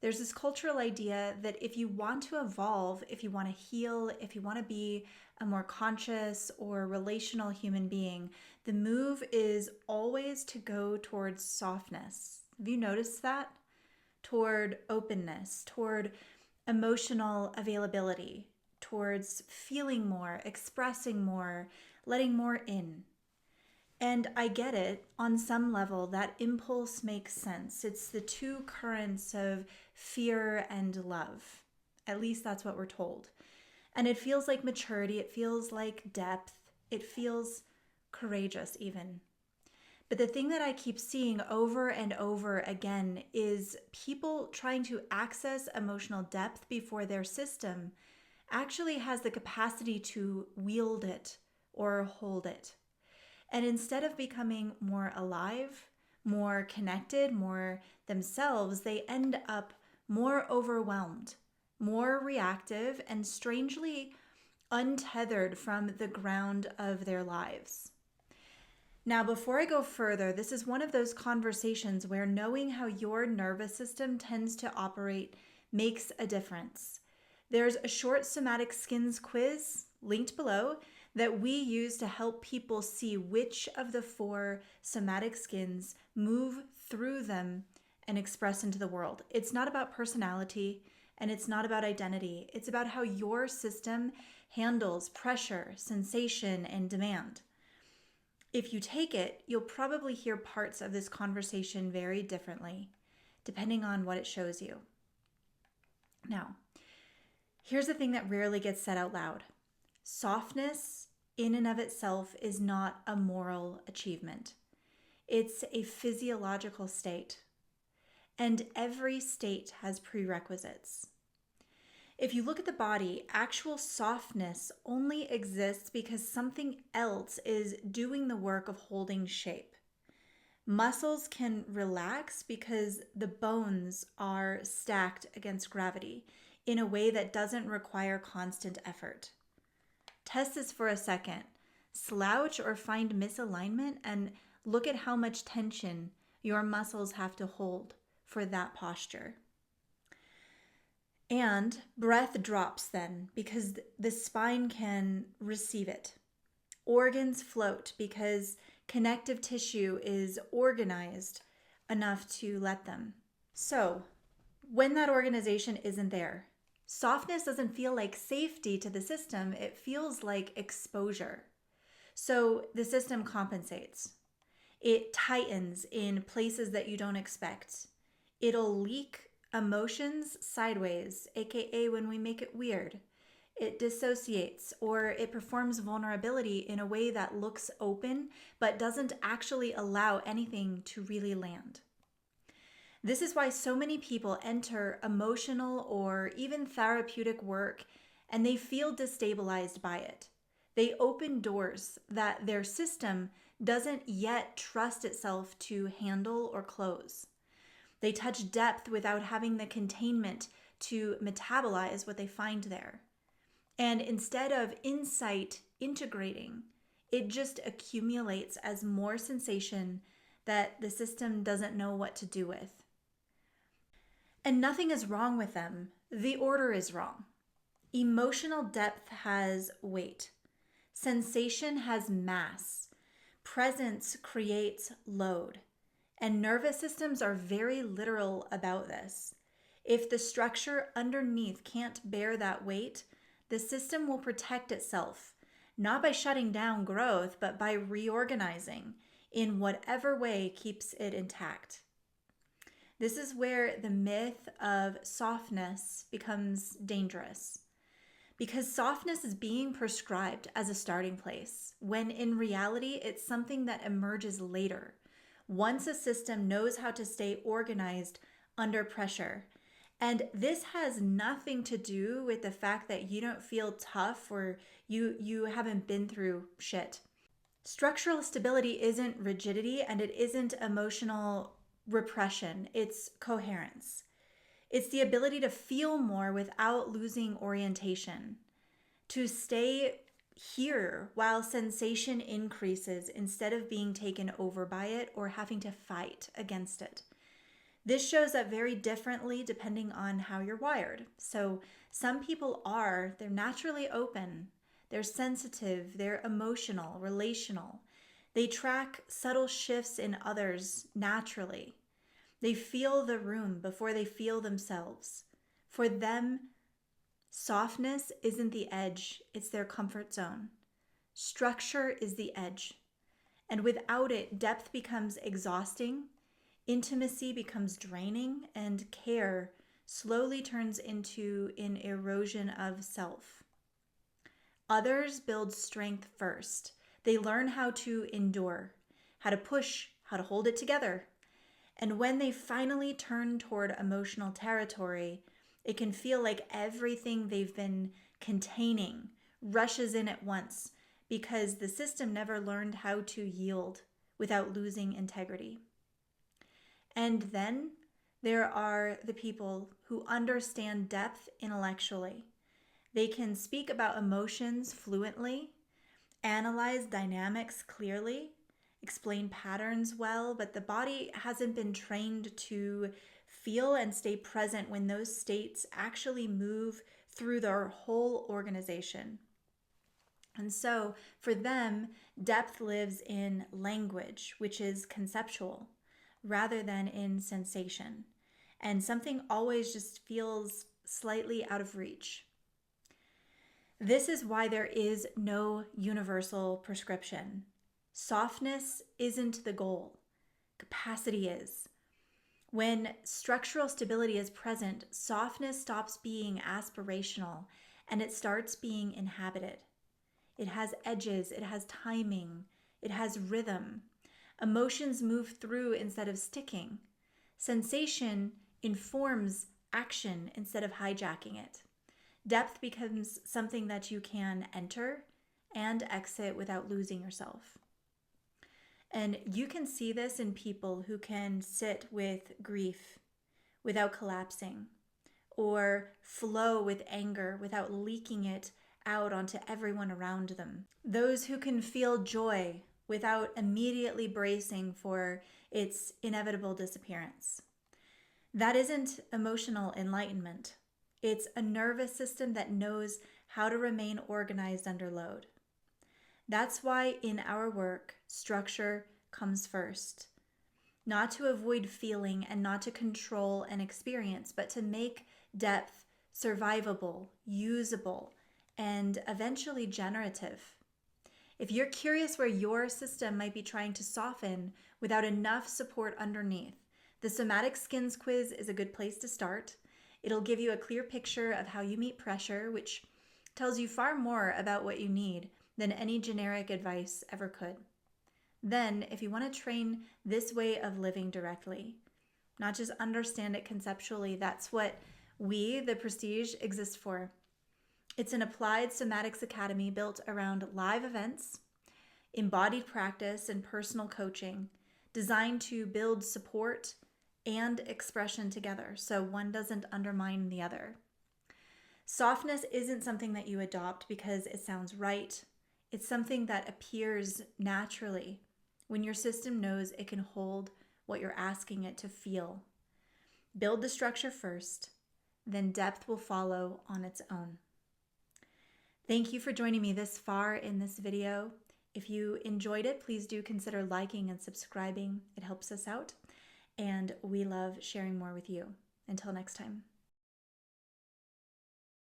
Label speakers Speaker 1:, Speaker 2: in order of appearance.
Speaker 1: There's this cultural idea that if you want to evolve, if you want to heal, if you want to be a more conscious or relational human being, the move is always to go towards softness. Have you noticed that? Toward openness, toward emotional availability, towards feeling more, expressing more, letting more in. And I get it, on some level, that impulse makes sense. It's the two currents of fear and love. At least that's what we're told. And it feels like maturity, it feels like depth, it feels courageous, even. But the thing that I keep seeing over and over again is people trying to access emotional depth before their system actually has the capacity to wield it or hold it. And instead of becoming more alive, more connected, more themselves, they end up more overwhelmed, more reactive, and strangely untethered from the ground of their lives. Now, before I go further, this is one of those conversations where knowing how your nervous system tends to operate makes a difference. There's a short Somatic Skins Quiz linked below that we use to help people see which of the 4 somatic skins move through them and express into the world. It's not about personality and it's not about identity. It's about how your system handles pressure, sensation, and demand. If you take it, you'll probably hear parts of this conversation very differently, depending on what it shows you. Now, here's the thing that rarely gets said out loud. Softness in and of itself is not a moral achievement. It's a physiological state. And every state has prerequisites. If you look at the body, actual softness only exists because something else is doing the work of holding shape. Muscles can relax because the bones are stacked against gravity in a way that doesn't require constant effort. Test this for a second. Slouch or find misalignment and look at how much tension your muscles have to hold for that posture. And breath drops then because the spine can receive it. Organs float because connective tissue is organized enough to let them. So, when that organization isn't there, softness doesn't feel like safety to the system, it feels like exposure. So the system compensates. It tightens in places that you don't expect. It'll leak emotions sideways, aka when we make it weird. It dissociates or it performs vulnerability in a way that looks open but doesn't actually allow anything to really land. This is why so many people enter emotional or even therapeutic work and they feel destabilized by it. They open doors that their system doesn't yet trust itself to handle or close. They touch depth without having the containment to metabolize what they find there. And instead of insight integrating, it just accumulates as more sensation that the system doesn't know what to do with. And nothing is wrong with them. The order is wrong. Emotional depth has weight. Sensation has mass. Presence creates load. And nervous systems are very literal about this. If the structure underneath can't bear that weight, the system will protect itself, not by shutting down growth, but by reorganizing in whatever way keeps it intact. This is where the myth of softness becomes dangerous, because softness is being prescribed as a starting place, when in reality, it's something that emerges later, once a system knows how to stay organized under pressure. And this has nothing to do with the fact that you don't feel tough or you haven't been through shit. Structural stability isn't rigidity and it isn't emotional repression, it's coherence. It's the ability to feel more without losing orientation, to stay here while sensation increases instead of being taken over by it or having to fight against it. This shows up very differently depending on how you're wired. So some people they're naturally open, they're sensitive, they're emotional, relational. They track subtle shifts in others naturally. They feel the room before they feel themselves. For them, softness isn't the edge, it's their comfort zone. Structure is the edge. And without it, depth becomes exhausting, intimacy becomes draining, and care slowly turns into an erosion of self. Others build strength first. They learn how to endure, how to push, how to hold it together. And when they finally turn toward emotional territory, it can feel like everything they've been containing rushes in at once because the system never learned how to yield without losing integrity. And then there are the people who understand depth intellectually. They can speak about emotions fluently, analyze dynamics clearly, explain patterns well, but the body hasn't been trained to feel and stay present when those states actually move through their whole organization. And so for them, depth lives in language, which is conceptual, rather than in sensation. And something always just feels slightly out of reach. This is why there is no universal prescription. Softness isn't the goal. Capacity is. When structural stability is present, softness stops being aspirational and it starts being inhabited. It has edges, it has timing, it has rhythm. Emotions move through instead of sticking. Sensation informs action instead of hijacking it. Depth becomes something that you can enter and exit without losing yourself. And you can see this in people who can sit with grief without collapsing, or flow with anger without leaking it out onto everyone around them. Those who can feel joy without immediately bracing for its inevitable disappearance. That isn't emotional enlightenment. It's a nervous system that knows how to remain organized under load. That's why in our work, structure comes first. Not to avoid feeling and not to control an experience, but to make depth survivable, usable, and eventually generative. If you're curious where your system might be trying to soften without enough support underneath, the Somatic Skins Quiz is a good place to start. It'll give you a clear picture of how you meet pressure, which tells you far more about what you need than any generic advice ever could. Then, if you want to train this way of living directly, not just understand it conceptually, that's what we, the Prestige, exist for. It's an applied somatics academy built around live events, embodied practice, and personal coaching, designed to build support and expression together so one doesn't undermine the other. Softness isn't something that you adopt because it sounds right. It's something that appears naturally when your system knows it can hold what you're asking it to feel. Build the structure first, then depth will follow on its own. Thank you for joining me this far in this video. If you enjoyed it, please do consider liking and subscribing. It helps us out, and we love sharing more with you. Until next time.